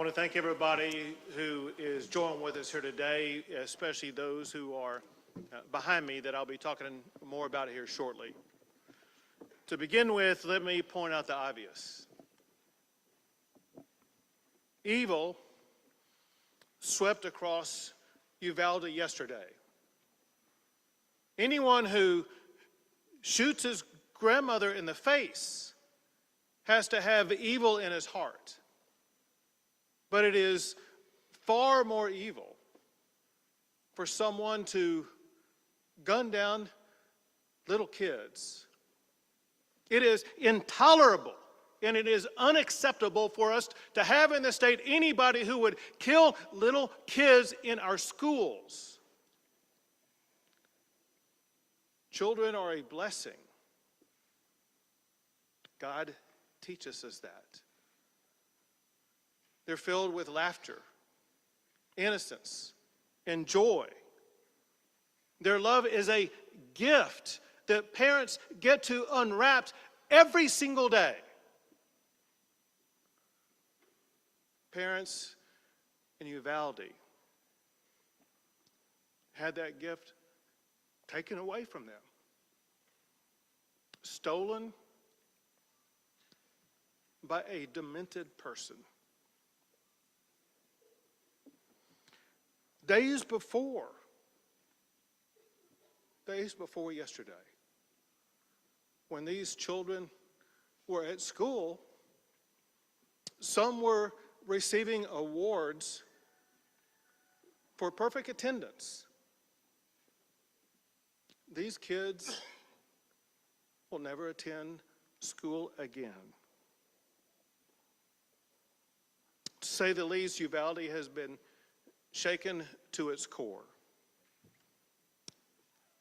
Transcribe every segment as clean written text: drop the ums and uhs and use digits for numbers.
want to thank everybody who is joining with us here today, especially those who are behind me that I'll be talking more about here shortly. To begin with, let me point out the obvious. Evil swept across Uvalde yesterday. Anyone who shoots his grandmother in the face has to have evil in his heart. But it is far more evil for someone to gun down little kids. It is intolerable and it is unacceptable for us to have in the state anybody who would kill little kids in our schools. Children are a blessing. God teaches us that. They're filled with laughter, innocence, and joy. Their love is a gift that parents get to unwrap every single day. Parents in Uvalde had that gift taken away from them, stolen by a demented person. Days before yesterday, when these children were at school, some were receiving awards for perfect attendance. These kids will never attend school again. To say the least, Uvalde has been shaken to its core.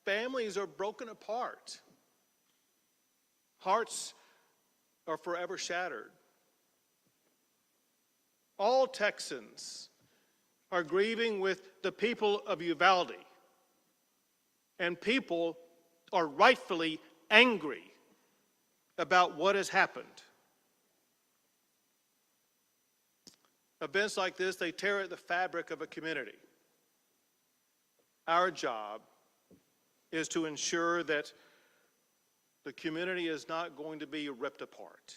Families are broken apart. Hearts are forever shattered. All Texans are grieving with the people of Uvalde, and people are rightfully angry about what has happened. Events like this, they tear at the fabric of a community. Our job is to ensure that the community is not going to be ripped apart.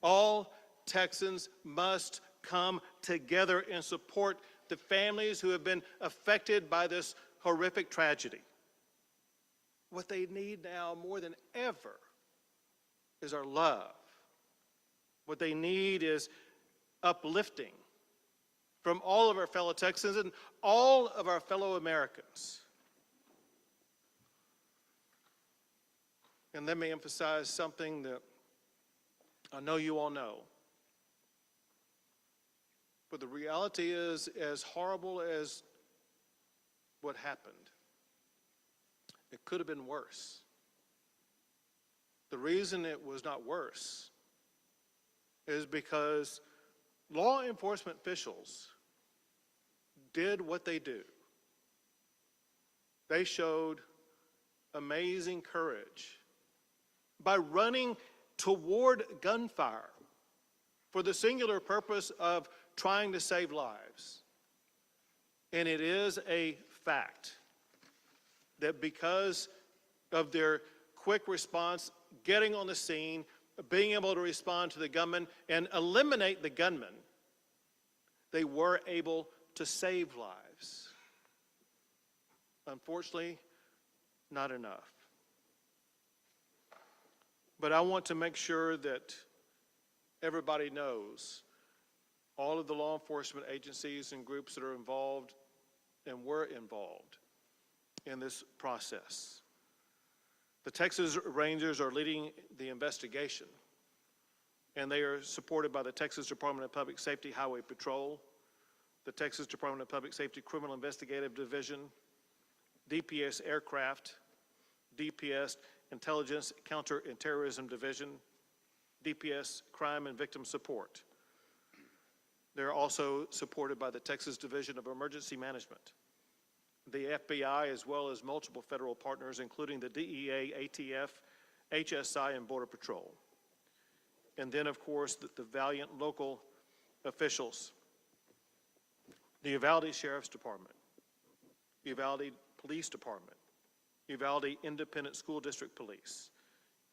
All Texans must come together and support the families who have been affected by this horrific tragedy. What they need now more than ever is our love. What they need is uplifting from all of our fellow Texans and all of our fellow Americans. And let me emphasize something that I know you all know. But the reality is, as horrible as what happened, it could have been worse. The reason it was not worse is because law enforcement officials did what they do. They showed amazing courage by running toward gunfire for the singular purpose of trying to save lives. And it is a fact that because of their quick response, getting on the scene, being able to respond to the gunman and eliminate the gunman, they were able to save lives. Unfortunately, not enough. But I want to make sure that everybody knows, all of the law enforcement agencies and groups that are involved and were involved in this process. The Texas Rangers are leading the investigation, and they are supported by the Texas Department of Public Safety Highway Patrol, the Texas Department of Public Safety Criminal Investigative Division, DPS Aircraft, DPS Intelligence Counter-Terrorism Division, DPS Crime and Victim Support. They're also supported by the Texas Division of Emergency Management, the FBI, as well as multiple federal partners, including the DEA, ATF, HSI, and Border Patrol. And then, of course, the valiant local officials, the Uvalde Sheriff's Department, Uvalde Police Department, Uvalde Independent School District Police,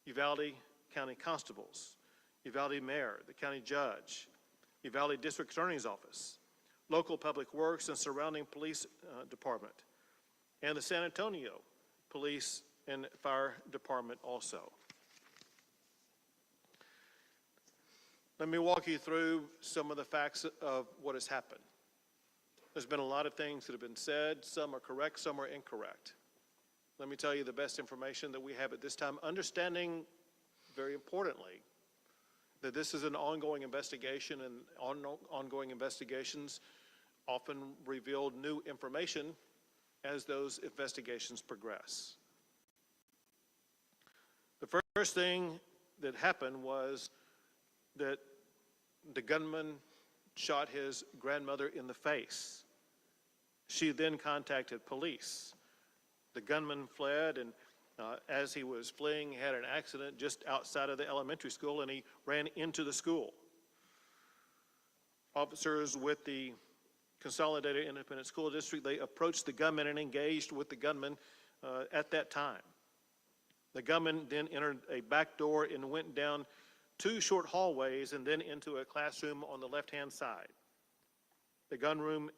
Uvalde County Constables, Uvalde Mayor, the County Judge, Uvalde District Attorney's Office, local public works and surrounding police department, and the San Antonio Police and Fire Department also. Let me walk you through some of the facts of what has happened. There's been a lot of things that have been said. Some are correct, some are incorrect. Let me tell you the best information that we have at this time, understanding, very importantly, that this is an ongoing investigation, and ongoing investigations often reveal new information as those investigations progress. The first thing that happened was that the gunman shot his grandmother in the face. She then contacted police. The gunman fled, and as he was fleeing, he had an accident just outside of the elementary school, and he ran into the school. Officers with the Consolidated Independent School District, they approached the gunman and engaged with the gunman at that time. The gunman then entered a back door and went down 2 short hallways and then into a classroom on the left-hand side. The gunman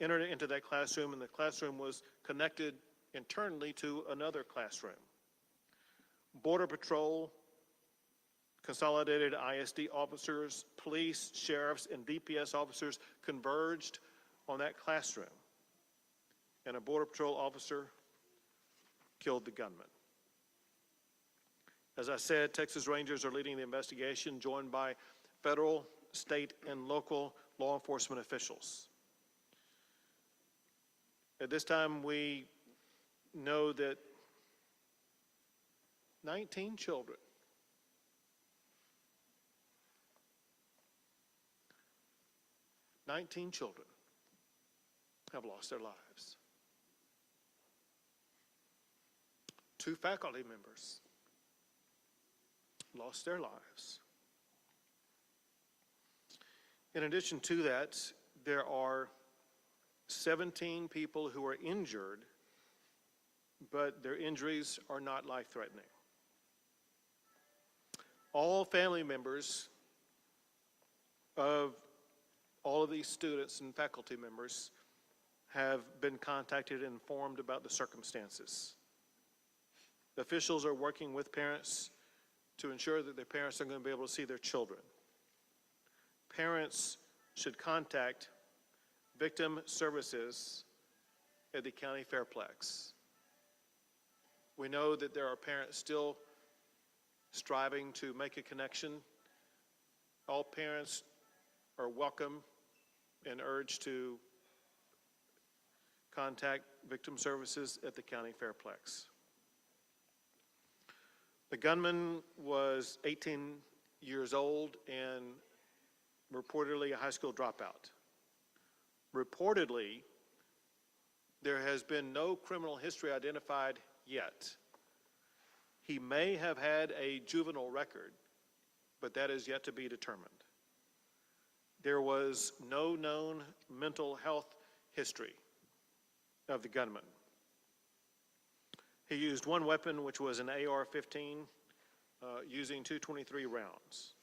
entered into that classroom, and the classroom was connected internally to another classroom. Border Patrol, Consolidated ISD officers, police, sheriffs, and DPS officers converged on that classroom, and a Border Patrol officer killed the gunman. As I said, Texas Rangers are leading the investigation, joined by federal, state, and local law enforcement officials. At this time, we know that 19 children have lost their lives. 2 faculty members lost their lives. In addition to that, there are 17 people who are injured, but their injuries are not life-threatening. All family members of all of these students and faculty members have been contacted and informed about the circumstances. The officials are working with parents to ensure that their parents are going to be able to see their children. Parents should contact victim services at the county fairplex. We know that there are parents still striving to make a connection. All parents are welcome and urged to contact victim services at the county fairplex. The gunman was 18 years old and reportedly a high school dropout. Reportedly, there has been no criminal history identified yet. He may have had a juvenile record, but that is yet to be determined. There was no known mental health history of the gunman. He used one weapon, which was an AR-15, using 223 rounds.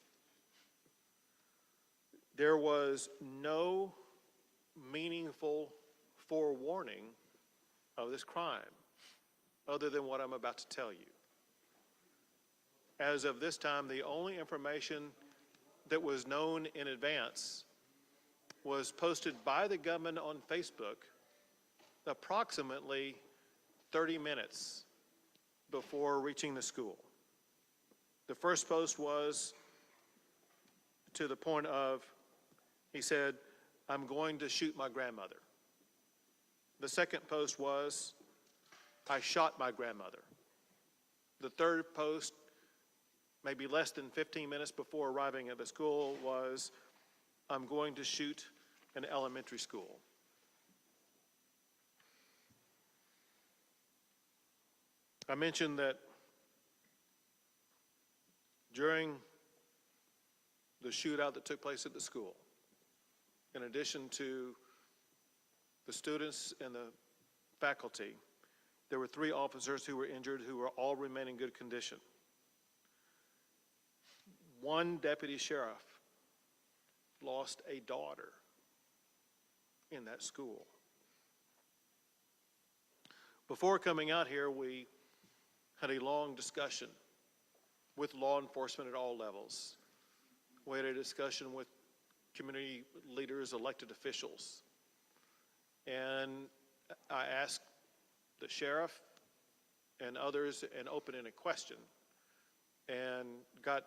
There was no meaningful forewarning of this crime other than what I'm about to tell you. As of this time, the only information that was known in advance was posted by the gunman on Facebook approximately 30 minutes before reaching the school. The first post was to the point of, he said, "I'm going to shoot my grandmother." The second post was, "I shot my grandmother." The third post, maybe less than 15 minutes before arriving at the school, was, "I'm going to shoot an elementary school." I mentioned that during the shootout that took place at the school. In addition to the students and the faculty, there were 3 officers who were injured who were all remain in good condition. 1 deputy sheriff lost a daughter in that school. Before coming out here, we had a long discussion with law enforcement at all levels. We had a discussion with community leaders, elected officials. And I asked the sheriff and others an open-ended question and got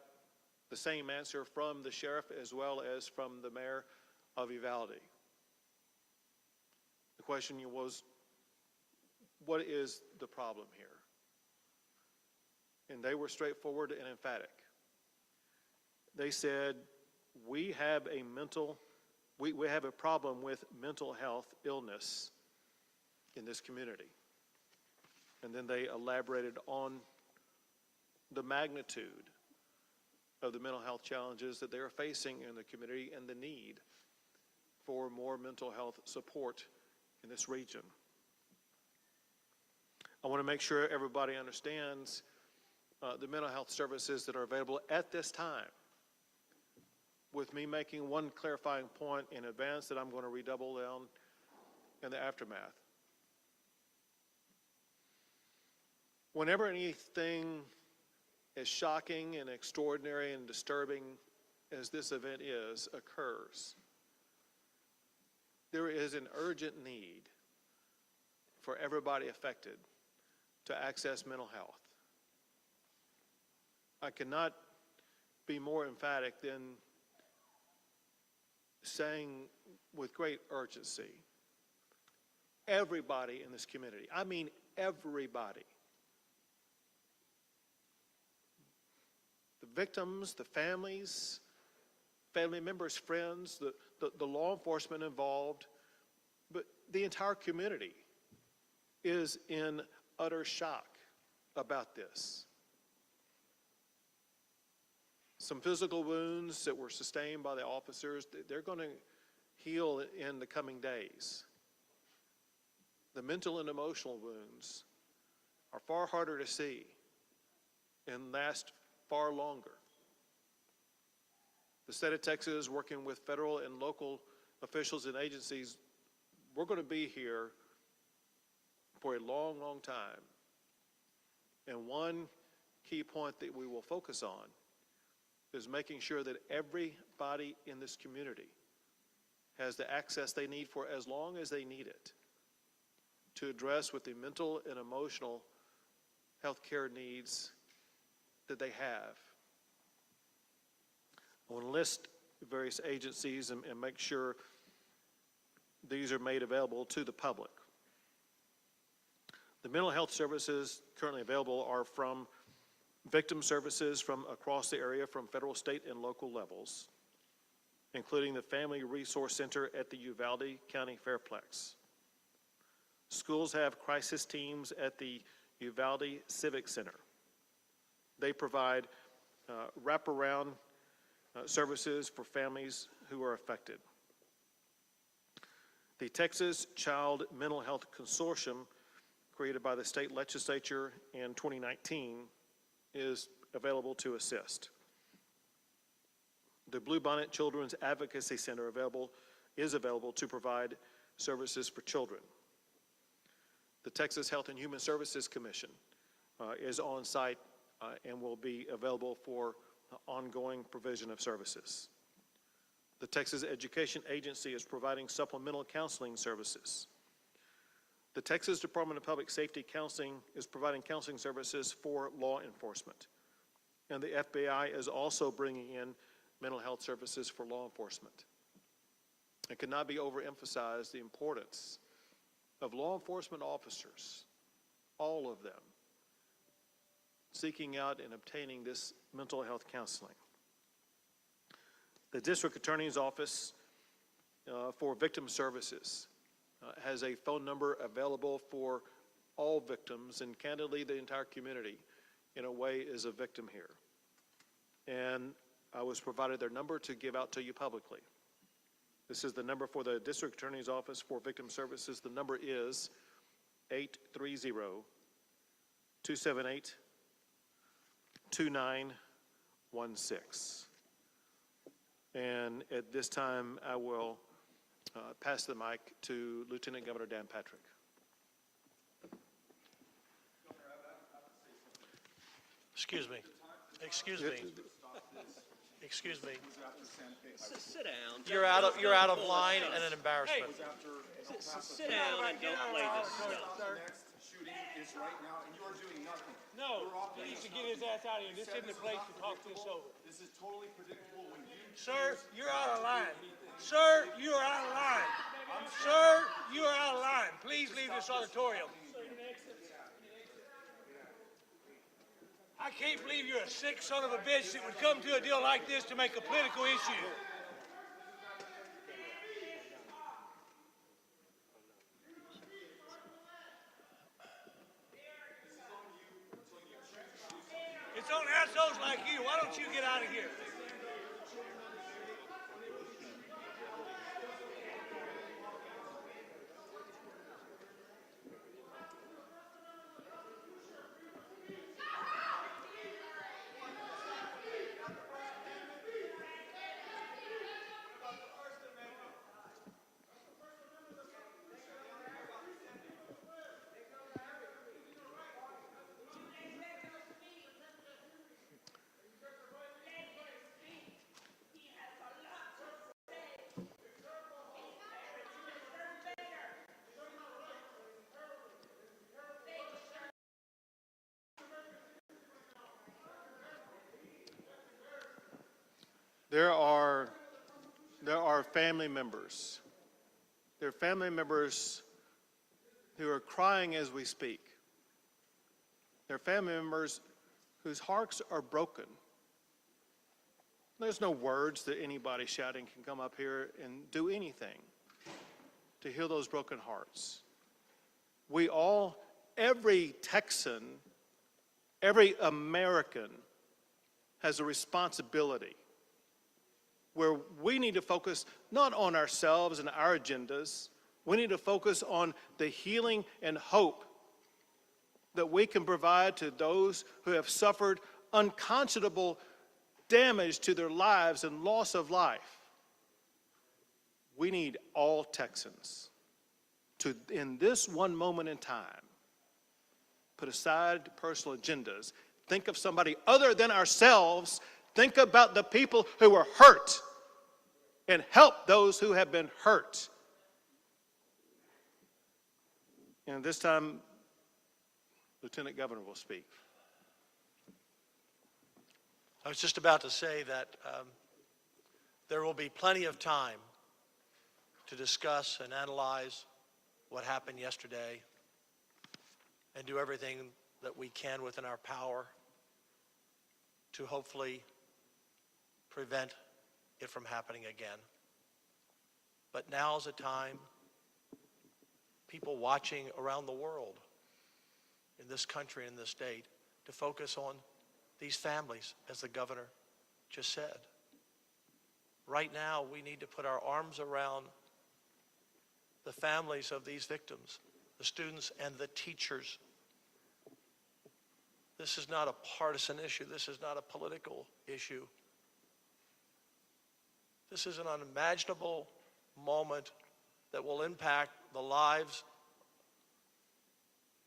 the same answer from the sheriff as well as from the mayor of Uvalde. The question was, what is the problem here? And they were straightforward and emphatic. They said, we have a problem with mental health illness in this community. And then they elaborated on the magnitude of the mental health challenges that they are facing in the community and the need for more mental health support in this region. I want to make sure everybody understands the mental health services that are available at this time, with me making one clarifying point in advance that I'm going to redouble down in the aftermath. Whenever anything as shocking and extraordinary and disturbing as this event occurs, there is an urgent need for everybody affected to access mental health. I cannot be more emphatic than saying with great urgency, everybody in this community, I mean everybody, the victims, the families, family members, friends, the law enforcement involved, but the entire community is in utter shock about this. Some physical wounds that were sustained by the officers, they're going to heal in the coming days. The mental and emotional wounds are far harder to see and last far longer. The state of Texas, working with federal and local officials and agencies, we're going to be here for a long, long time. And one key point that we will focus on is making sure that everybody in this community has the access they need for as long as they need it to address with the mental and emotional health care needs that they have. I want to list various agencies and make sure these are made available to the public. The mental health services currently available are from victim services from across the area from federal, state, and local levels, including the Family Resource Center at the Uvalde County Fairplex. Schools have crisis teams at the Uvalde Civic Center. They provide wraparound services for families who are affected. The Texas Child Mental Health Consortium, created by the state legislature in 2019, is available to assist. The Bluebonnet Children's Advocacy Center is available to provide services for children. The Texas Health and Human Services Commission is on site and will be available for ongoing provision of services. The Texas Education Agency is providing supplemental counseling services. The Texas Department of Public Safety Counseling is providing counseling services for law enforcement. And the FBI is also bringing in mental health services for law enforcement. It cannot be overemphasized the importance of law enforcement officers, all of them, seeking out and obtaining this mental health counseling. The District Attorney's Office for Victim Services has a phone number available for all victims, and candidly the entire community in a way is a victim here. And I was provided their number to give out to you publicly. This is the number for the District Attorney's Office for Victim Services. The number is 830-278-2916. And at this time, I will pass the mic to Lieutenant Governor Dan Patrick. Excuse me. Excuse me. Excuse me. Sit down. You're out of line and an embarrassment. Sit down and don't play this stuff. Next shooting is right now, and you are doing nothing. No, he needs to get his ass out of here. This isn't the place to talk this over. This is totally predictable when you. Sir, you're out of line. Sir, you are out of line. Sir, you are out of line. Please leave this auditorium. I can't believe you're a sick son of a bitch that would come to a deal like this to make a political issue. It's on assholes like you. Why don't you get out of here? There are family members. There are family members who are crying as we speak. There are family members whose hearts are broken. There's no words that anybody shouting can come up here and do anything to heal those broken hearts. We all, every Texan, every American has a responsibility where we need to focus not on ourselves and our agendas. We need to focus on the healing and hope that we can provide to those who have suffered unconscionable damage to their lives and loss of life. We need all Texans to, in this one moment in time, put aside personal agendas, think of somebody other than ourselves, think about the people who were hurt, and help those who have been hurt. And this time, Lieutenant Governor will speak. I was just about to say that there will be plenty of time to discuss and analyze what happened yesterday and do everything that we can within our power to hopefully prevent it from happening again. But now's a time, people watching around the world, in this country and in this state, to focus on these families, as the governor just said. Right now, we need to put our arms around the families of these victims, the students and the teachers. This is not a partisan issue. This is not a political issue. This is an unimaginable moment that will impact the lives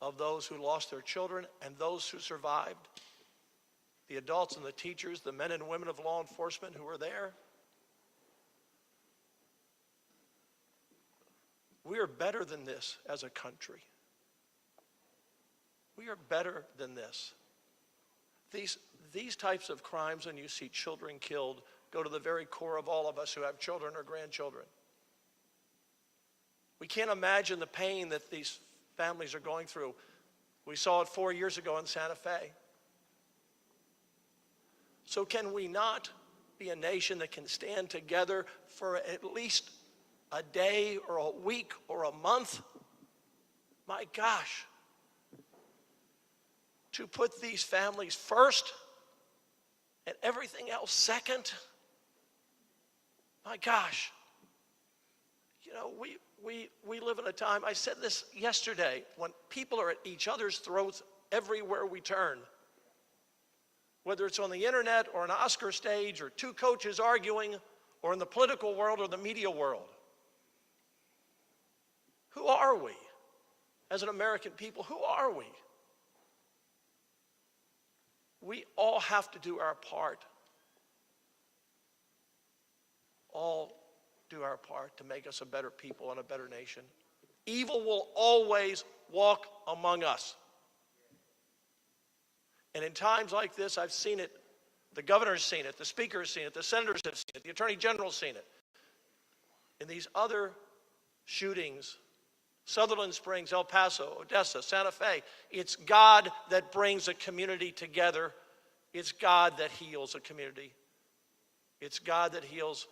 of those who lost their children and those who survived, the adults and the teachers, the men and women of law enforcement who were there. We are better than this as a country. We are better than this. These types of crimes, when you see children killed, go to the very core of all of us who have children or grandchildren. We can't imagine the pain that these families are going through. We saw it 4 years ago in Santa Fe. So can we not be a nation that can stand together for at least a day or a week or a month? My gosh. To put these families first and everything else second. My gosh. You know, we live in a time, I said this yesterday, when people are at each other's throats everywhere we turn. Whether it's on the internet or an Oscar stage or two coaches arguing or in the political world or the media world. Who are we as an American people? Who are we? We all have to do our part. All do our part to make us a better people and a better nation. Evil will always walk among us. And in times like this, I've seen it. The governor's seen it. The speaker's seen it. The senators have seen it. The attorney general's seen it. In these other shootings, Sutherland Springs, El Paso, Odessa, Santa Fe, it's God that brings a community together. It's God that heals a community. It's God that heals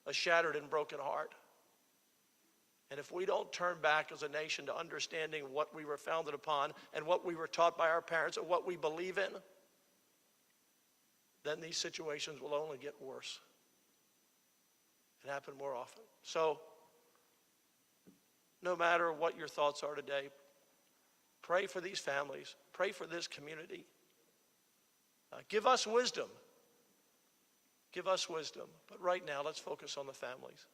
a shattered and broken heart. And if we don't turn back as a nation to understanding what we were founded upon and what we were taught by our parents and what we believe in, then these situations will only get worse and happen more often. So, no matter what your thoughts are today, pray for these families, pray for this community. Give us wisdom. Give us wisdom. But right now, let's focus on the families.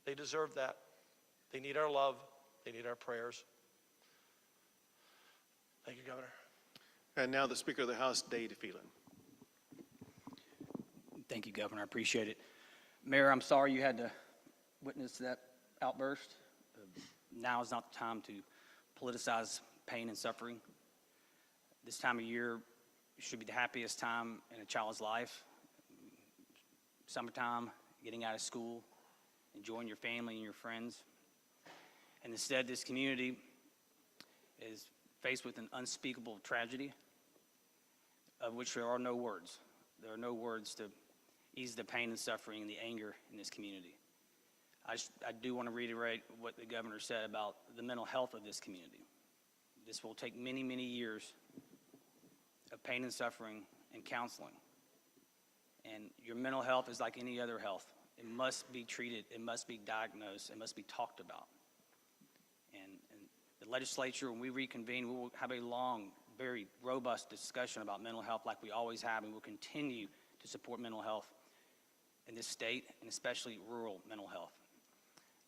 They deserve that. They need our love. They need our prayers. Thank you, Governor. And now the Speaker of the House, Dade Phelan. Thank you, Governor. I appreciate it. Mayor, I'm sorry you had to witness that outburst. Now is not the time to politicize pain and suffering. This time of year should be the happiest time in a child's life. Summertime, getting out of school, enjoying your family and your friends. And instead, this community is faced with an unspeakable tragedy of which there are no words. There are no words to ease the pain and suffering and the anger in this community. I do want to reiterate what the governor said about the mental health of this community. This will take many, many years of pain and suffering and counseling. And your mental health is like any other health. It must be treated, it must be diagnosed, it must be talked about. And the legislature, when we reconvene, we will have a long, very robust discussion about mental health like we always have, and we'll continue to support mental health in this state, and especially rural mental health.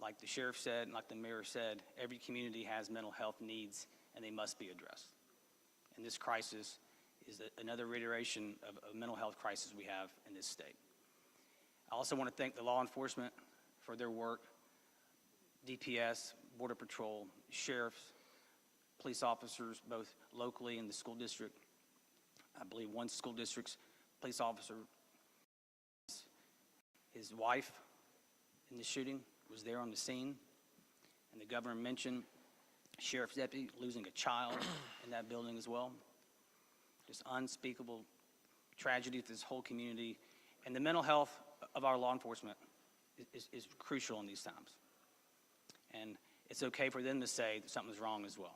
Like the sheriff said, and like the mayor said, every community has mental health needs, and they must be addressed. And this crisis is another reiteration of a mental health crisis we have in this state. I also want to thank the law enforcement for their work, DPS, Border Patrol, sheriffs, police officers, both locally in the school district. I believe one school district's police officer, his wife in the shooting was there on the scene. And the governor mentioned sheriff's deputy losing a child in that building as well. Just unspeakable tragedy for this whole community. And the mental health of our law enforcement is crucial in these times. And it's okay for them to say that something's wrong as well.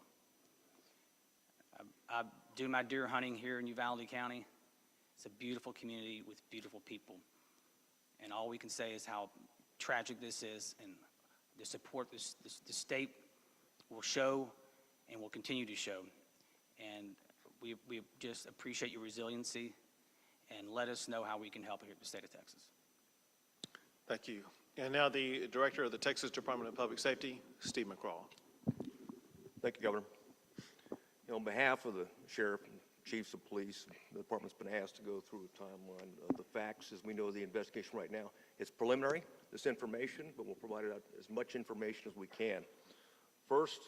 I do my deer hunting here in Uvalde County. It's a beautiful community with beautiful people. And all we can say is how tragic this is, and the support the state will show and will continue to show. And we just appreciate your resiliency, and let us know how we can help here at the state of Texas. Thank you. And now the Director of the Texas Department of Public Safety, Steve McCraw. Thank you, Governor. On behalf of the sheriff and chiefs of police, the department's been asked to go through a timeline of the facts as we know the investigation right now. It's preliminary, this information, but we'll provide as much information as we can. First,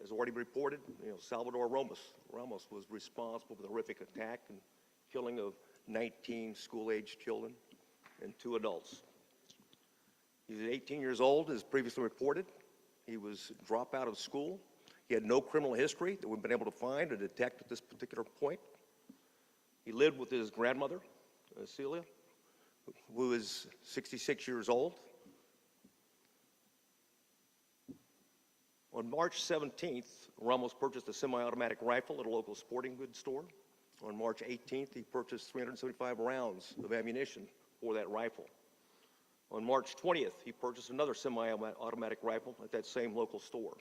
as already reported, Salvador Ramos was responsible for the horrific attack and killing of 19 school-aged children and 2 adults. He's 18 years old, as previously reported. He was dropped out of school. He had no criminal history that we've been able to find or detect at this particular point. He lived with his grandmother, Celia, who is 66 years old. On March 17th, Ramos purchased a semi-automatic rifle at a local sporting goods store. On March 18th, he purchased 375 rounds of ammunition for that rifle. On March 20th, he purchased another semi-automatic rifle at that same local store.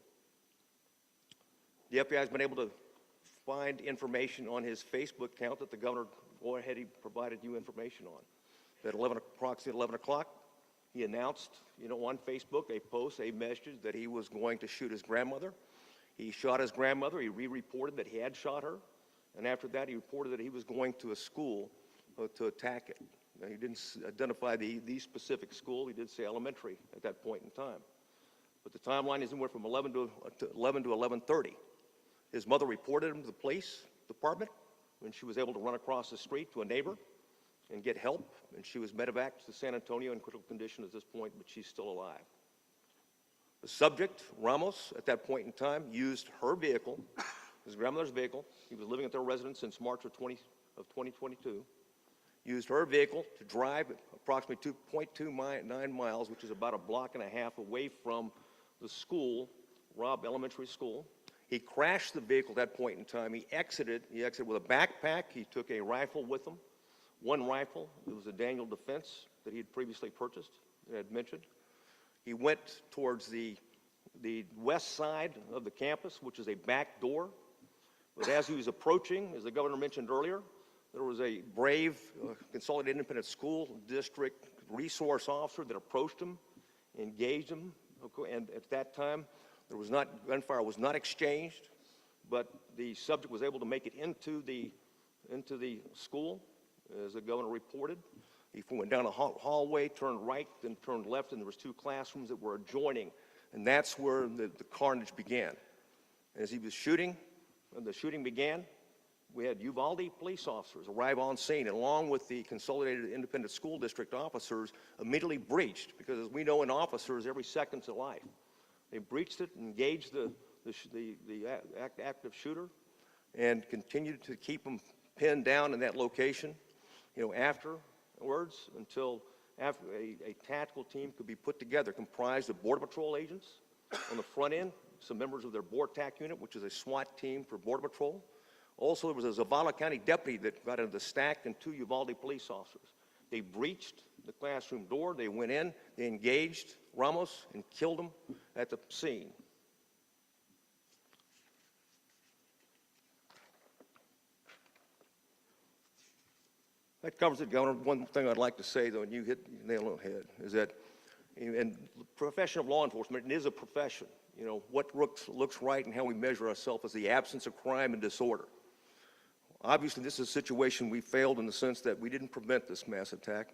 The FBI has been able to find information on his Facebook account that the governor already provided you information on. At approximately 11 o'clock, he announced, on Facebook, a post, a message that he was going to shoot his grandmother. He shot his grandmother. He re-reported that he had shot her. And after that, he reported that he was going to a school to attack it. Now, he didn't identify the specific school. He did say elementary at that point in time. But the timeline is anywhere from 11 to 11:30. His mother reported him to the police department when she was able to run across the street to a neighbor and get help. And she was medevaced to San Antonio in critical condition at this point, but she's still alive. The subject, Ramos, at that point in time, used her vehicle, his grandmother's vehicle. He was living at their residence since March of 2022. Used her vehicle to drive approximately 2.29 miles, which is about a block and a half away from the school, Robb Elementary School. He crashed the vehicle at that point in time. He exited with a backpack. He took a rifle with him, one rifle. It was a Daniel Defense that he had previously purchased and had mentioned. He went towards the west side of the campus, which is a back door. But as he was approaching, as the governor mentioned earlier, there was a brave Consolidated Independent School District resource officer that approached him, engaged him, and at that time, gunfire was not exchanged, but the subject was able to make it into the school, as the governor reported. He went down a hallway, turned right, then turned left, and there was two classrooms that were adjoining, and that's where the carnage began. As he was shooting, when the shooting began, we had Uvalde police officers arrive on scene, and along with the Consolidated Independent School District officers, immediately breached, because as we know in officers, every second's a life. They breached it, engaged the active shooter, and continued to keep him pinned down in that location, afterwards, until after a tactical team could be put together, comprised of Border Patrol agents on the front end, some members of their BORTAC unit, which is a SWAT team for Border Patrol. Also, there was a Zavala County deputy that got into the stack, and two Uvalde police officers. They breached the classroom door. They went in. They engaged Ramos and killed him at the scene. That covers it, Governor. One thing I'd like to say, though, and you hit the nail on the head, is that in the profession of law enforcement, it is a profession. What looks right and how we measure ourselves is the absence of crime and disorder. Obviously, this is a situation we failed in the sense that we didn't prevent this mass attack.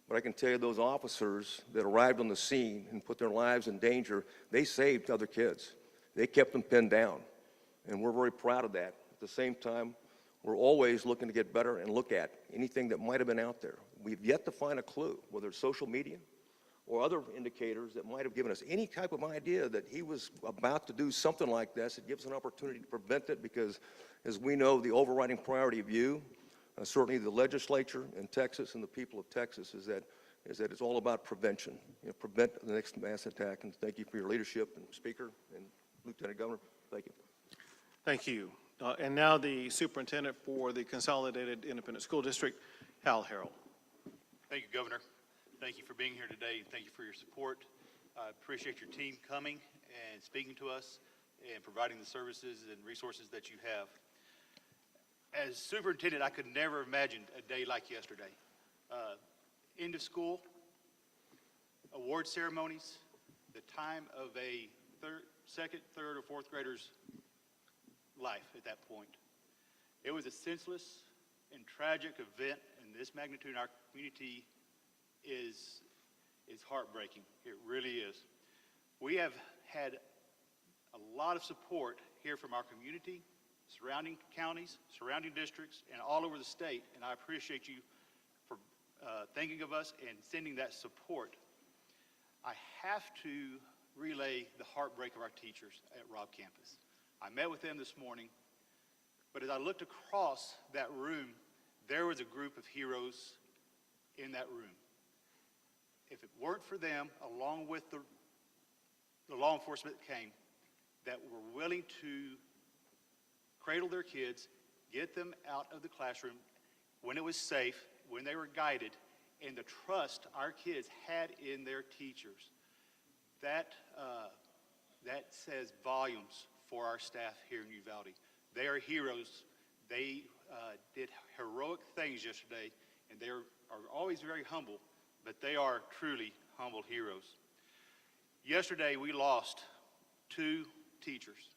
But I can tell you those officers that arrived on the scene and put their lives in danger, they saved other kids. They kept them pinned down. And we're very proud of that. At the same time, we're always looking to get better and look at anything that might have been out there. We've yet to find a clue, whether it's social media or other indicators that might have given us any type of idea that he was about to do something like this. It gives an opportunity to prevent it because, as we know, the overriding priority of you, certainly the legislature in Texas and the people of Texas, is that it's all about prevention. Prevent the next mass attack. And thank you for your leadership, and Speaker and Lieutenant Governor. Thank you. Thank you. And now the superintendent for the Consolidated Independent School District, Hal Harrell. Thank you, Governor. Thank you for being here today. Thank you for your support. I appreciate your team coming and speaking to us and providing the services and resources that you have. As superintendent, I could never have imagined a day like yesterday. End of school, award ceremonies, the time of a second, third, or fourth grader's life at that point. It was a senseless and tragic event, and this magnitude in our community is heartbreaking. It really is. We have had a lot of support here from our community, surrounding counties, surrounding districts, and all over the state, and I appreciate you for thinking of us and sending that support. I have to relay the heartbreak of our teachers at Robb campus. I met with them this morning, but as I looked across that room, there was a group of heroes in that room. If it weren't for them, along with the law enforcement that came, that were willing to cradle their kids, get them out of the classroom when it was safe, when they were guided, and the trust our kids had in their teachers. That says volumes for our staff here in Uvalde. They are heroes. They did heroic things yesterday, and they are always very humble, but they are truly humble heroes. Yesterday, we lost 2 teachers.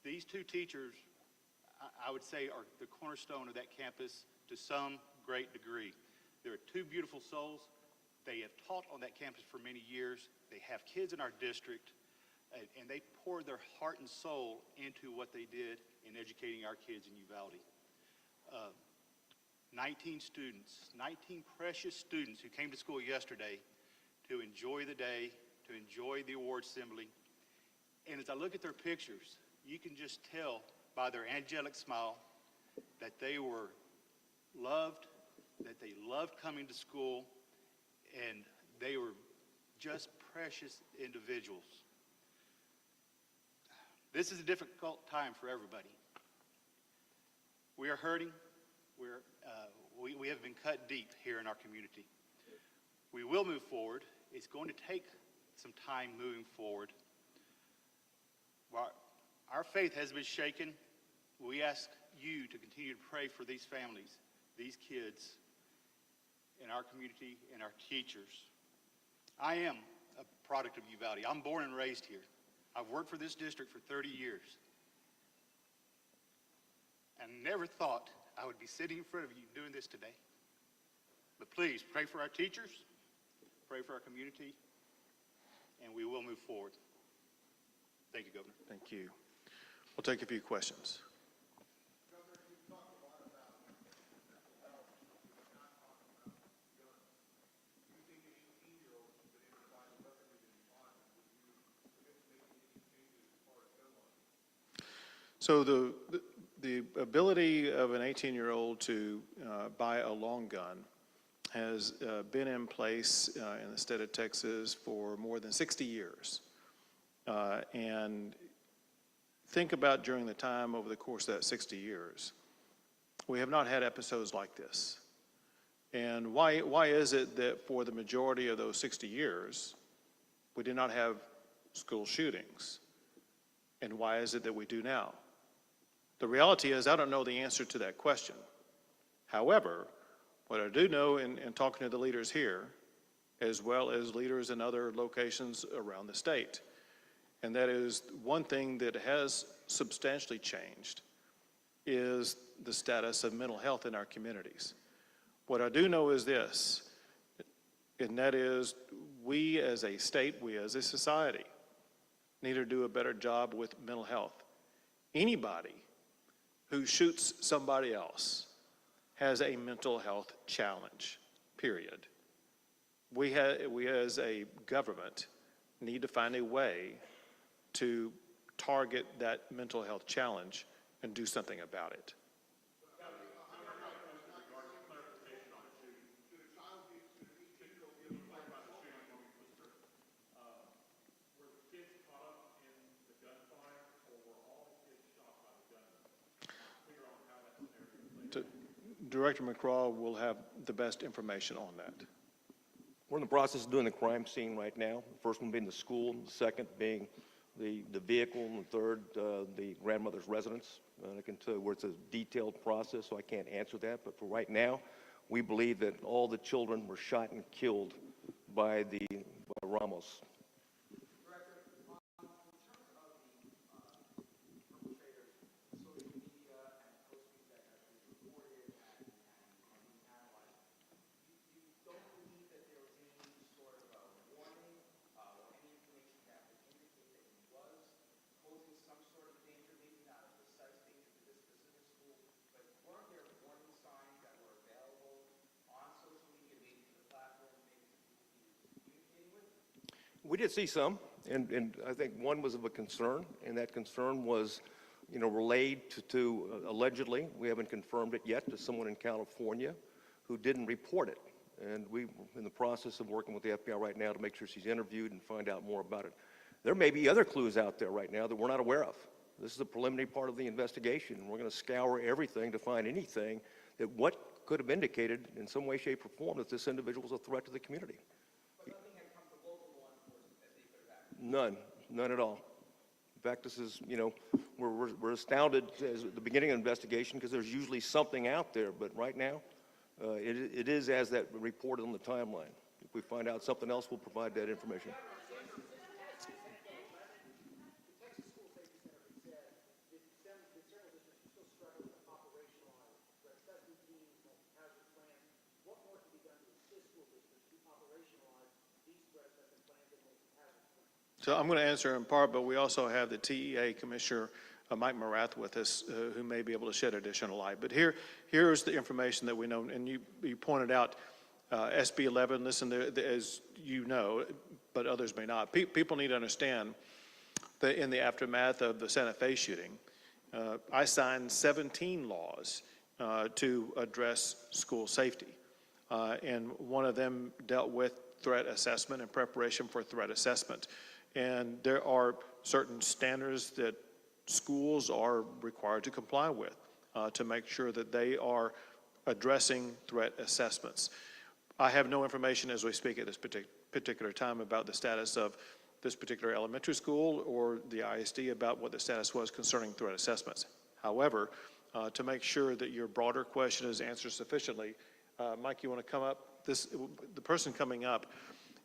These 2 teachers, I would say, are the cornerstone of that campus to some great degree. They are 2 beautiful souls. They have taught on that campus for many years. They have kids in our district, and they poured their heart and soul into what they did in educating our kids in Uvalde. 19 students, 19 precious students who came to school yesterday to enjoy the day, to enjoy the award assembly. And as I look at their pictures, you can just tell by their angelic smile that they were loved, that they loved coming to school, and they were just precious individuals. This is a difficult time for everybody. We are hurting. We have been cut deep here in our community. We will move forward. It's going to take some time moving forward. While our faith has been shaken, we ask you to continue to pray for these families, these kids in our community, and our teachers. I am a product of Uvalde. I'm born and raised here. I've worked for this district for 30 years. And never thought I would be sitting in front of you doing this today. But please pray for our teachers, pray for our community, and we will move forward. Thank you, Governor. Thank you. We'll take a few questions. Governor, you talked a lot about health, but not talking about guns. Do you think 18-year-olds have been able to buy the weapon they've been buying? Would you commit to making any changes as far as gun laws? So the ability of an 18-year-old to buy a long gun has been in place in the state of Texas for more than 60 years. And think about during the time over the course of that 60 years, we have not had episodes like this. And why is it that for the majority of those 60 years, we did not have school shootings? And why is it that we do now? The reality is I don't know the answer to that question. However, what I do know in talking to the leaders here, as well as leaders in other locations around the state, and that is one thing that has substantially changed is the status of mental health in our communities. What I do know is this, and that is we as a state, we as a society, need to do a better job with mental health. Anybody who shoots somebody else has a mental health challenge, period. We as a government need to find a way to target that mental health challenge and do something about it. Director McCraw will have the best information on that. We're in the process of doing the crime scene right now. The first one being the school, the second being the vehicle, and the third, the grandmother's residence. I can tell you where it's a detailed process, so I can't answer that. But for right now, we believe that all the children were shot and killed by Ramos. We did see some, and I think one was of a concern, and that concern was, relayed to allegedly, we haven't confirmed it yet, to someone in California who didn't report it. And we're in the process of working with the FBI right now to make sure she's interviewed and find out more about it. There may be other clues out there right now that we're not aware of. This is the preliminary part of the investigation. We're going to scour everything to find anything that what could have indicated in some way, shape, or form that this individual was a threat to the community. But nothing had come to local law enforcement that they could have acted? None at all. In fact, this is, you know, we're astounded at the beginning of the investigation because there's usually something out there, but right now, it is as that reported on the timeline. If we find out something else, we'll provide that information. So I'm going to answer in part, but we also have the TEA Commissioner, Mike Morath, with us, who may be able to shed additional light. But here's the information that we know, and you pointed out SB 11, listen, as you know, but others may not. People need to understand that in the aftermath of the Santa Fe shooting, I signed 17 laws to address school safety. And one of them dealt with threat assessment and preparation for threat assessment. And there are certain standards that schools are required to comply with to make sure that they are addressing threat assessments. I have no information as we speak at this particular time about the status of this particular elementary school or the ISD about what the status was concerning threat assessments. However, to make sure that your broader question is answered sufficiently, Mike, you want to come up? The person coming up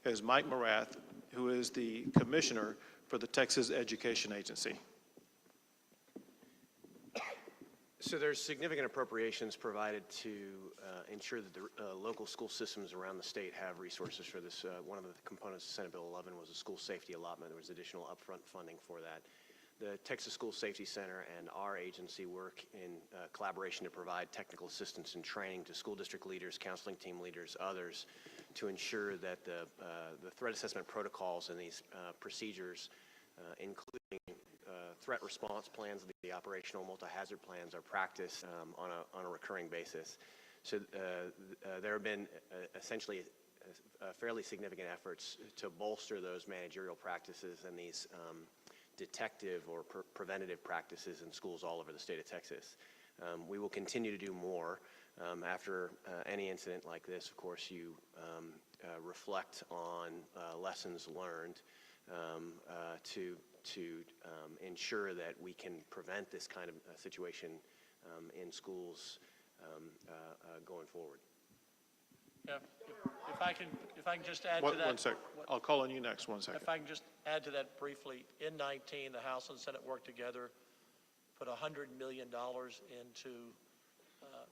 is Mike Morath, who is the commissioner for the Texas Education Agency. So there's significant appropriations provided to ensure that the local school systems around the state have resources for this. One of the components of Senate Bill 11 was a school safety allotment. There was additional upfront funding for that. The Texas School Safety Center and our agency work in collaboration to provide technical assistance and training to school district leaders, counseling team leaders, others, to ensure that the threat assessment protocols and these procedures, including threat response plans, the operational multi-hazard plans, are practiced on a recurring basis. So there have been essentially fairly significant efforts to bolster those managerial practices and these detective or preventative practices in schools all over the state of Texas. We will continue to do more. After any incident like this, of course, you reflect on lessons learned to ensure that we can prevent this kind of situation in schools going forward. Yeah, if I can just add to that. One sec. I'll call on you next. 1 second. If I can just add to that briefly, in 19, the House and Senate worked together, put $100 million into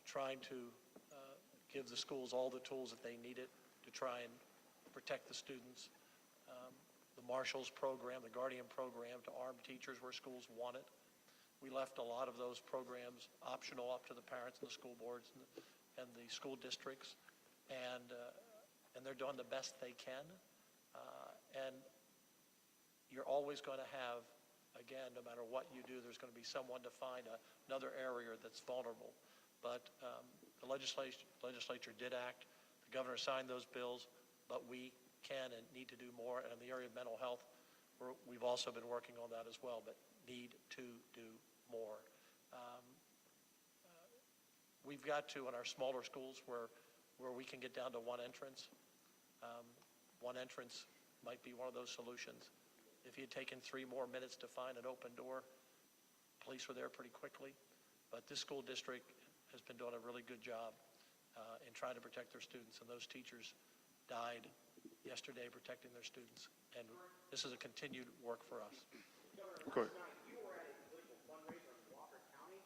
trying to give the schools all the tools that they needed to try and protect the students. The Marshals program, the Guardian program to arm teachers where schools want it. We left a lot of those programs optional up to the parents and the school boards and the school districts. And they're doing the best they can. And you're always going to have, again, no matter what you do, there's going to be someone to find another area that's vulnerable. But the legislature did act. The governor signed those bills, but we can and need to do more. And in the area of mental health, we've also been working on that as well, but need to do more. We've got to, in our smaller schools where we can get down to one entrance might be one of those solutions. If you had taken 3 more minutes to find an open door, police were there pretty quickly. But this school district has been doing a really good job in trying to protect their students, and those teachers died yesterday protecting their students. And this is a continued work for us. Go ahead. You were at a political fundraiser in Walker County.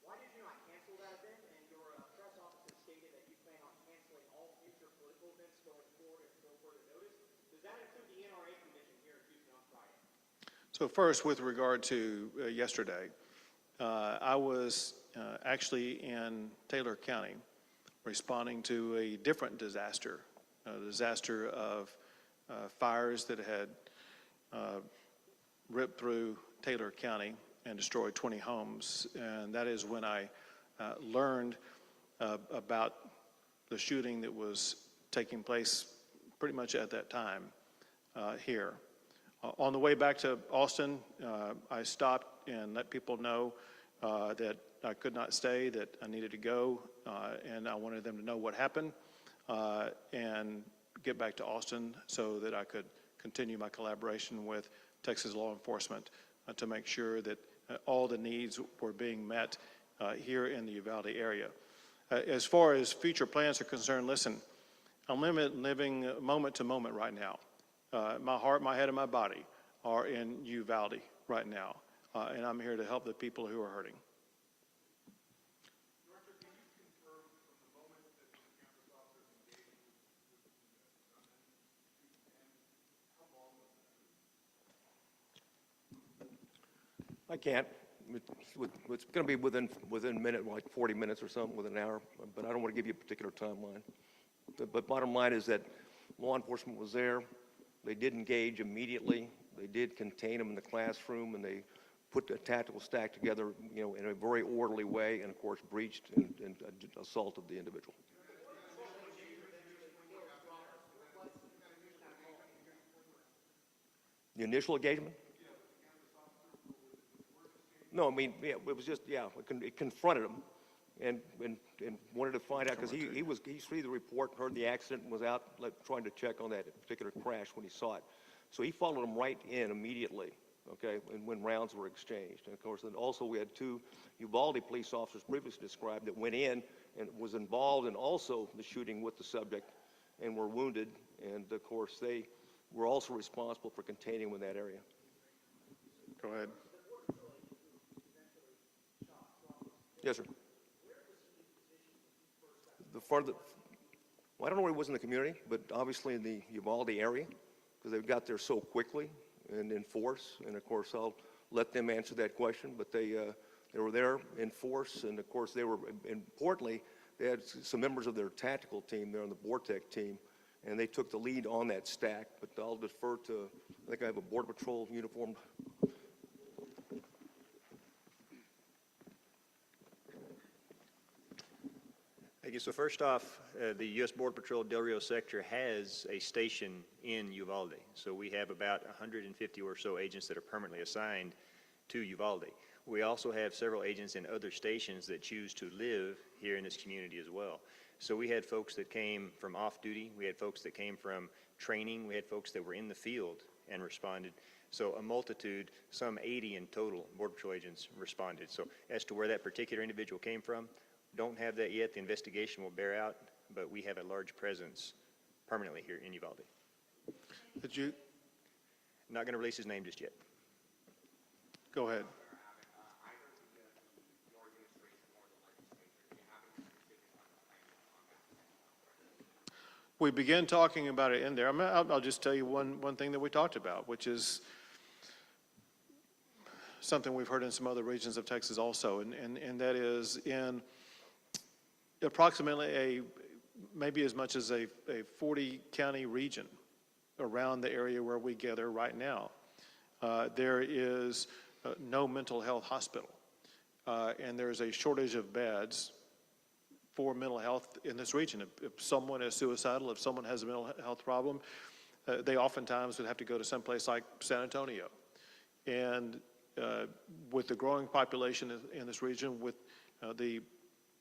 Why did you not cancel that event? And your press office has stated that you plan on canceling all future political events going forward until further notice. Does that include the NRA convention here in Houston on Friday? So first, with regard to yesterday, I was actually in Taylor County responding to a different disaster, a disaster of fires that had ripped through Taylor County and destroyed 20 homes. And that is when I learned about the shooting that was taking place pretty much at that time here. On the way back to Austin, I stopped and let people know that I could not stay, that I needed to go, and I wanted them to know what happened and get back to Austin so that I could continue my collaboration with Texas law enforcement to make sure that all the needs were being met here in the Uvalde area. As far as future plans are concerned, listen, I'm living moment to moment right now. My heart, my head, and my body are in Uvalde right now, and I'm here to help the people who are hurting. Director, can you confirm from the moment that the campus officers engaged with the gunman and how long was that? I can't. It's going to be within a minute, like 40 minutes or something, within an hour, but I don't want to give you a particular timeline. But bottom line is that law enforcement was there. They did engage immediately. They did contain them in the classroom, and they put a tactical stack together, in a very orderly way, and of course breached and assaulted the individual. The initial engagement? No, I mean, yeah, it was just, it confronted him and wanted to find out, because he read the report, heard the accident, and was out trying to check on that particular crash when he saw it. So he followed him right in immediately, okay, and when rounds were exchanged. And of course, then also we had 2 Uvalde police officers previously described that went in and was involved in also the shooting with the subject and were wounded. And of course, they were also responsible for containing him in that area. Go ahead. Yes, sir. Well, I don't know where he was in the community, but obviously in the Uvalde area, because they got there so quickly and in force. And of course, I'll let them answer that question. But they were there in force, and of course, they were, importantly, they had some members of their tactical team there on the Vortec team, and they took the lead on that stack. But I'll defer to, I think I have a Border Patrol uniformed. Thank you. So first off, the U.S. Border Patrol Del Rio sector has a station in Uvalde. So we have about 150 or so agents that are permanently assigned to Uvalde. We also have several agents in other stations that choose to live here in this community as well. So we had folks that came from off-duty. We had folks that came from training. We had folks that were in the field and responded. So a multitude, some 80 in total, Border Patrol agents responded. So as to where that particular individual came from, don't have that yet. The investigation will bear out, but we have a large presence permanently here in Uvalde. Did you? Not going to release his name just yet. Go ahead. We began talking about it in there. I'll just tell you one thing that we talked about, which is something we've heard in some other regions of Texas also, and that is in approximately maybe as much as a 40-county region around the area where we gather right now. There is no mental health hospital, and there's a shortage of beds for mental health in this region. If someone is suicidal, if someone has a mental health problem, they oftentimes would have to go to someplace like San Antonio. And with the growing population in this region, with the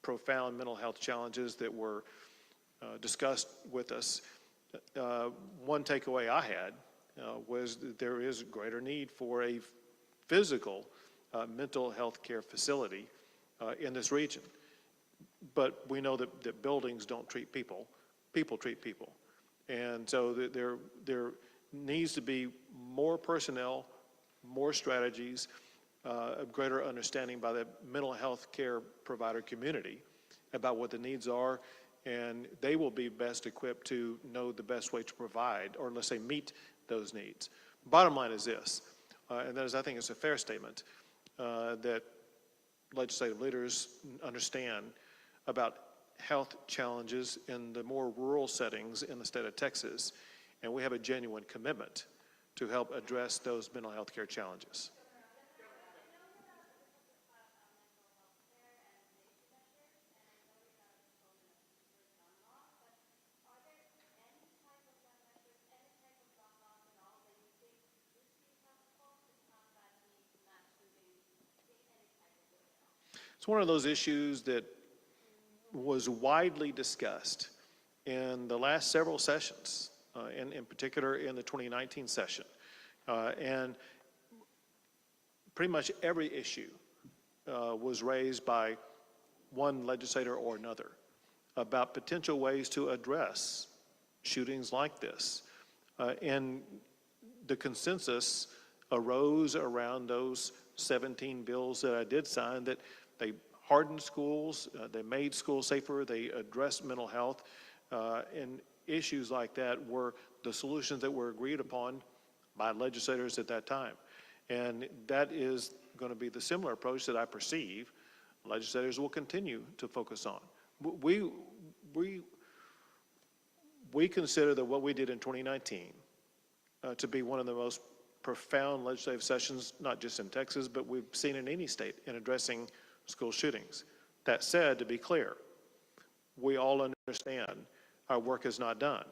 profound mental health challenges that were discussed with us, one takeaway I had was that there is a greater need for a physical mental health care facility in this region. But we know that buildings don't treat people, people treat people. And so there needs to be more personnel, more strategies, a greater understanding by the mental health care provider community about what the needs are, and they will be best equipped to know the best way to provide, or let's say meet those needs. Bottom line is this, and that is, I think it's a fair statement, that legislative leaders understand about health challenges in the more rural settings in the state of Texas, and we have a genuine commitment to help address those mental health care challenges. It's one of those issues that was widely discussed in the last several sessions, in particular in the 2019 session. And pretty much every issue was raised by one legislator or another about potential ways to address shootings like this. And the consensus arose around those 17 bills that I did sign, that they hardened schools, they made schools safer, they addressed mental health, and issues like that were the solutions that were agreed upon by legislators at that time. And that is going to be the similar approach that I perceive legislators will continue to focus on. We consider that what we did in 2019 to be one of the most profound legislative sessions, not just in Texas, but we've seen in any state in addressing school shootings. That said, to be clear, we all understand our work is not done.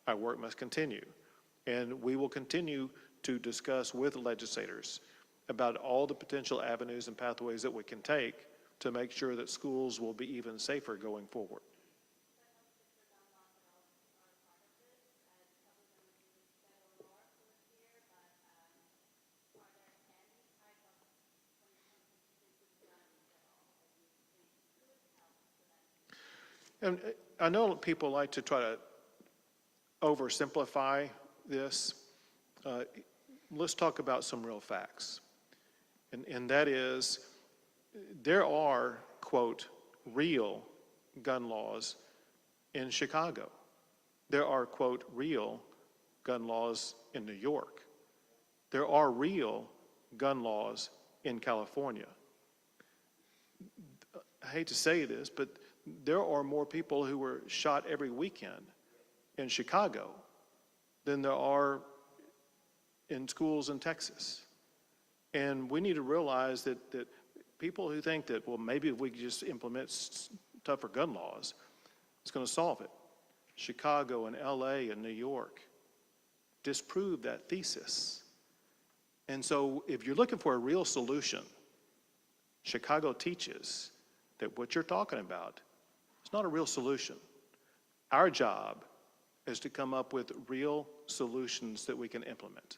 Our work must continue. And we will continue to discuss with legislators about all the potential avenues and pathways that we can take to make sure that schools will be even safer going forward. And I know people like to try to oversimplify this. Let's talk about some real facts. And that is, there are, quote, real gun laws in Chicago. There are, quote, real gun laws in New York. There are real gun laws in California. I hate to say this, but there are more people who were shot every weekend in Chicago than there are in schools in Texas. And we need to realize that people who think that, well, maybe if we could just implement tougher gun laws, it's going to solve it. Chicago and LA and New York disprove that thesis. And so if you're looking for a real solution, Chicago teaches that what you're talking about is not a real solution. Our job is to come up with real solutions that we can implement.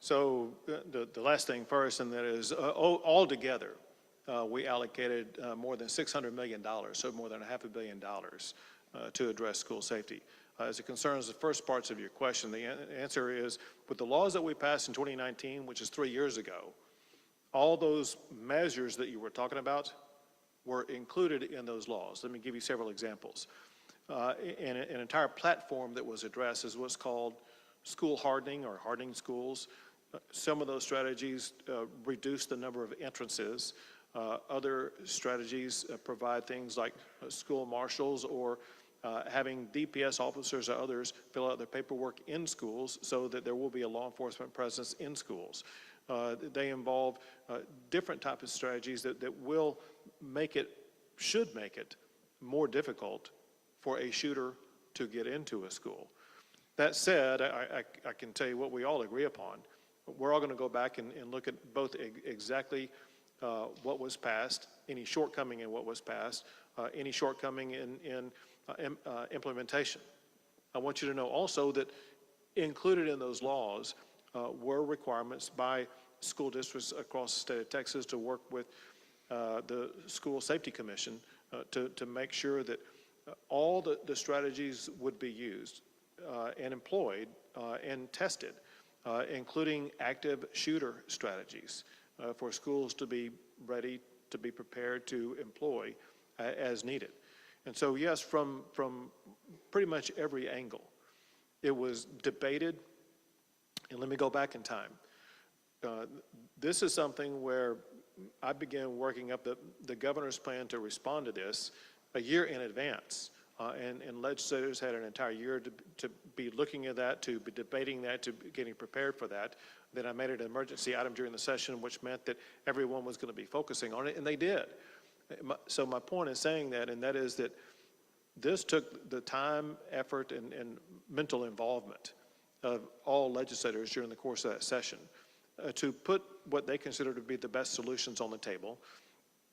So the last thing first, and that is altogether, we allocated more than $600 million, so more than $500 million to address school safety. As it concerns the first parts of your question, the answer is, with the laws that we passed in 2019, which is 3 years ago, all those measures that you were talking about were included in those laws. Let me give you several examples. An entire platform that was addressed is what's called school hardening or hardening schools. Some of those strategies reduce the number of entrances. Other strategies provide things like school marshals or having DPS officers or others fill out their paperwork in schools so that there will be a law enforcement presence in schools. They involve different types of strategies that will should make it more difficult for a shooter to get into a school. That said, I can tell you what we all agree upon. We're all going to go back and look at both exactly what was passed, any shortcoming in what was passed, any shortcoming in implementation. I want you to know also that included in those laws were requirements by school districts across the state of Texas to work with the School Safety Commission to make sure that all the strategies would be used and employed and tested, including active shooter strategies for schools to be ready, to be prepared to employ as needed. And so, yes, from pretty much every angle, it was debated. And let me go back in time. This is something where I began working up the governor's plan to respond to this a year in advance. And legislators had an entire year to be looking at that, to be debating that, to be getting prepared for that. Then I made it an emergency item during the session, which meant that everyone was going to be focusing on it, and they did. So my point in saying that, and that is that this took the time, effort, and mental involvement of all legislators during the course of that session to put what they consider to be the best solutions on the table.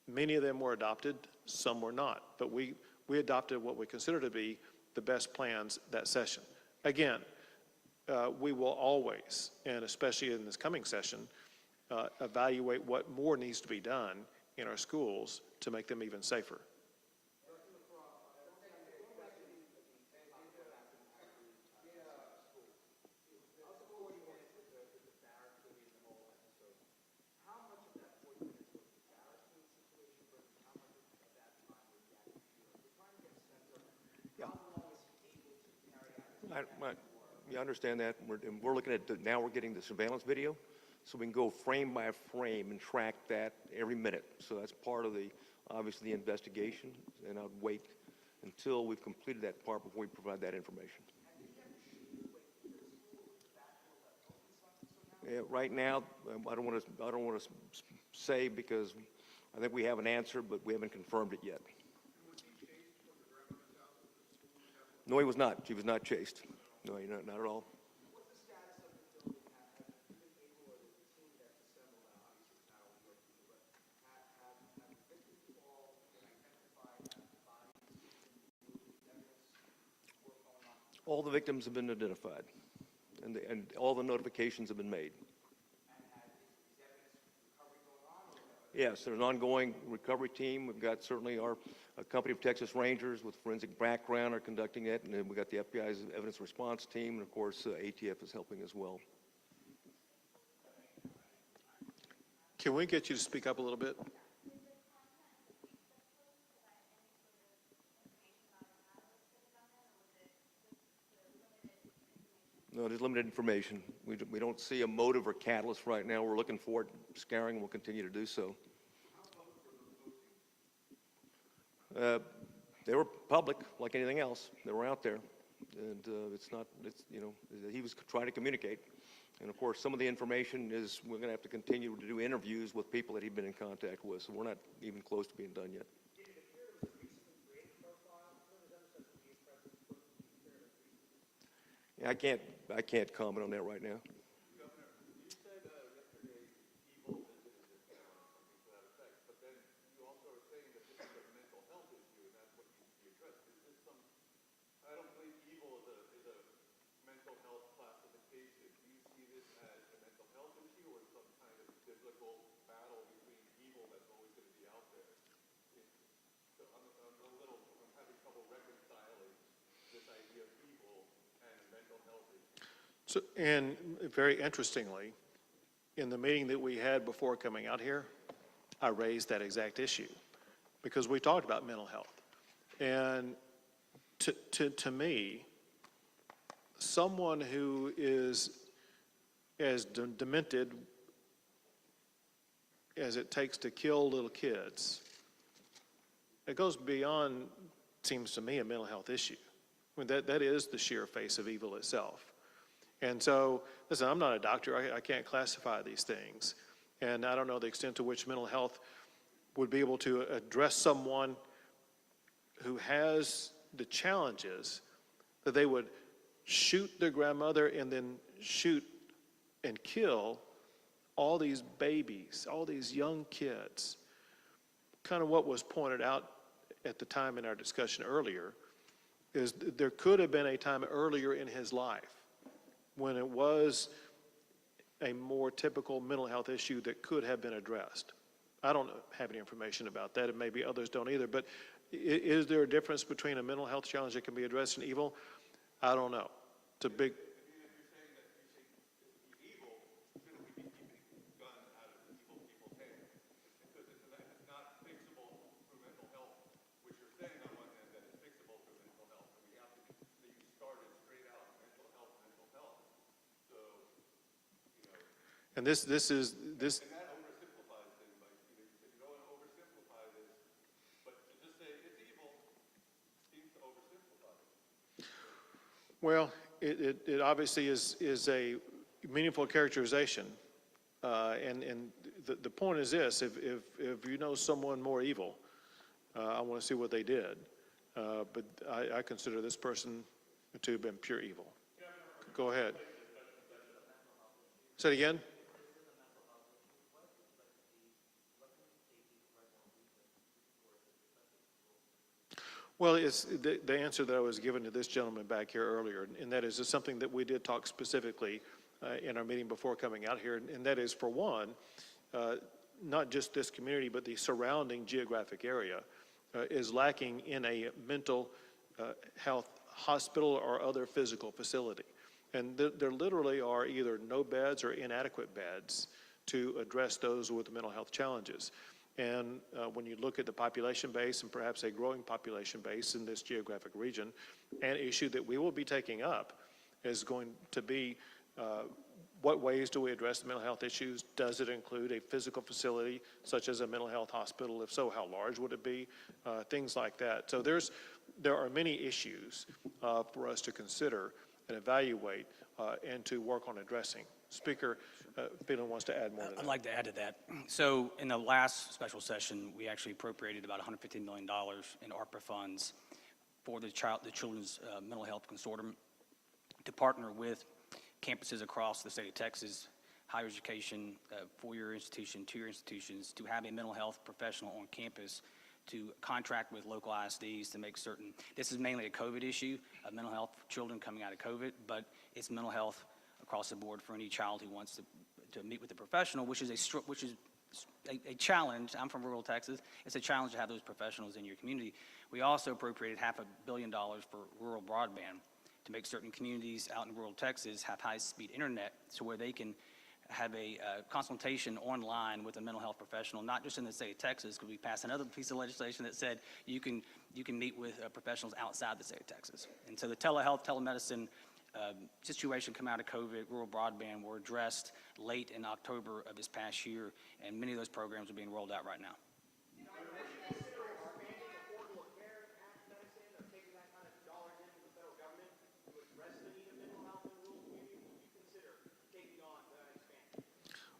Many of them were adopted, some were not, but we adopted what we consider to be the best plans that session. Again, we will always, and especially in this coming session, evaluate what more needs to be done in our schools to make them even safer. You understand that. We're looking at, now we're getting the surveillance video, so we can go frame by frame and track that every minute. So that's part of obviously the investigation, and I'd wait until we've completed that part before we provide that information. Yeah, right now, I don't want to say, because I think we have an answer, but we haven't confirmed it yet. No, he was not. He was not chased. No, not at all. What's the status of the building? Have you been able, or the team that's assembled now, obviously it's not all working, but have victims all been identified, have the bodies, evidence, work going on? All the victims have been identified, and all the notifications have been made. And is evidence recovery going on? Yes, there's an ongoing recovery team. We've got certainly a company of Texas Rangers with forensic background are conducting it, and then we've got the FBI's evidence response team, and of course ATF is helping as well. Can we get you to speak up a little bit? No, there's limited information. We don't see a motive or catalyst right now. We're looking for it, scaring, and we'll continue to do so. They were public, like anything else. They were out there, and he was trying to communicate. And of course, some of the information is we're going to have to continue to do interviews with people that he'd been in contact with, so we're not even close to being done yet. Yeah, I can't comment on that right now. Governor, you said yesterday evil visited this town, something to that effect, but then you also are saying that this is a mental health issue, and that's what needs to be addressed. Is this I don't believe evil is a mental health classification. Do you see this as a mental health issue or some kind of biblical battle between evil that's always going to be out there? So I'm having trouble reconciling this idea of evil and mental health issue. So, and very interestingly, in the meeting that we had before coming out here, I raised that exact issue because we talked about mental health. And to me, someone who is as demented as it takes to kill little kids, it goes beyond, seems to me, a mental health issue. I mean, that is the sheer face of evil itself. And so, listen, I'm not a doctor. I can't classify these things. And I don't know the extent to which mental health would be able to address someone who has the challenges that they would shoot their grandmother and then shoot and kill all these babies, all these young kids. Kind of what was pointed out at the time in our discussion earlier is there could have been a time earlier in his life when it was a more typical mental health issue that could have been addressed. I don't have any information about that, and maybe others don't either, but is there a difference between a mental health challenge that can be addressed and evil? I don't know. It's a big... And this. And that oversimplifies things, like, you know, you don't want to oversimplify this, but to just say it's evil seems to oversimplify it. Well, it obviously is a meaningful characterization. And the point is this, if you know someone more evil, I want to see what they did. But I consider this person to have been pure evil. Go ahead. Say it again. Well, it's the answer that I was given to this gentleman back here earlier, and that is it's something that we did talk specifically in our meeting before coming out here, and that is, for one, not just this community, but the surrounding geographic area is lacking in a mental health hospital or other physical facility. And there literally are either no beds or inadequate beds to address those with mental health challenges. And when you look at the population base and perhaps a growing population base in this geographic region, an issue that we will be taking up is going to be what ways do we address the mental health issues? Does it include a physical facility such as a mental health hospital? If so, how large would it be? Things like that. So there are many issues for us to consider and evaluate and to work on addressing. Speaker Phelan wants to add more to that. I'd like to add to that. So in the last special session, we actually appropriated about $115 million in ARPA funds for the Children's Mental Health Consortium to partner with campuses across the state of Texas, higher education, four-year institution, two-year institutions, to have a mental health professional on campus to contract with local ISDs to make certain, this is mainly a COVID issue, of mental health for children coming out of COVID, but it's mental health across the board for any child who wants to meet with a professional, which is a challenge. I'm from rural Texas. It's a challenge to have those professionals in your community. We also appropriated $500 million for rural broadband to make certain communities out in rural Texas have high-speed internet, so where they can have a consultation online with a mental health professional, not just in the state of Texas, because we passed another piece of legislation that said you can meet with professionals outside the state of Texas. And so the telehealth, telemedicine situation come out of COVID, rural broadband, were addressed late in October of this past year, and many of those programs are being rolled out right now.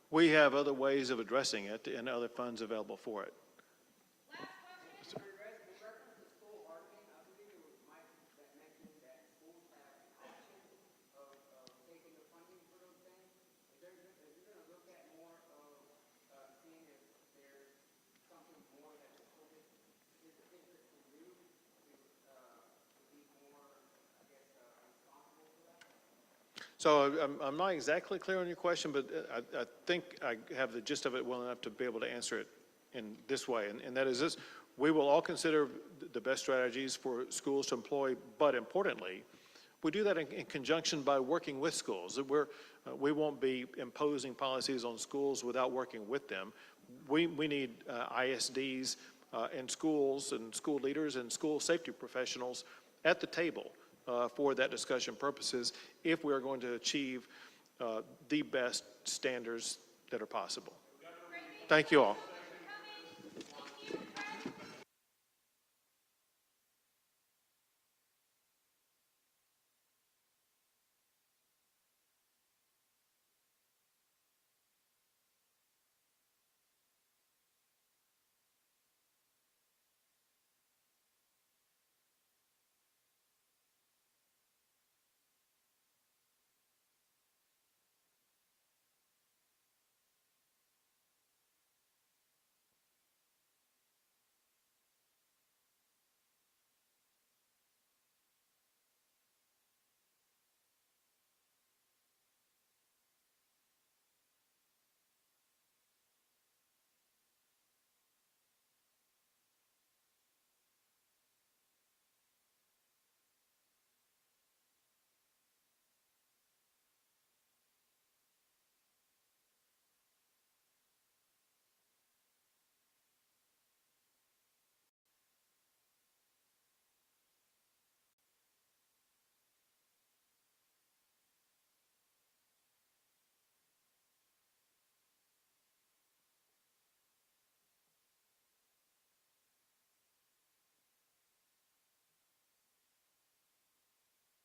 We have other ways of addressing it and other funds available for it. So I'm not exactly clear on your question, but I think I have the gist of it well enough to be able to answer it in this way. And that is this: we will all consider the best strategies for schools to employ, but importantly, we do that in conjunction by working with schools. We won't be imposing policies on schools without working with them. We need ISDs and schools and school leaders and school safety professionals at the table for that discussion purposes if we are going to achieve the best standards that are possible. Thank you all.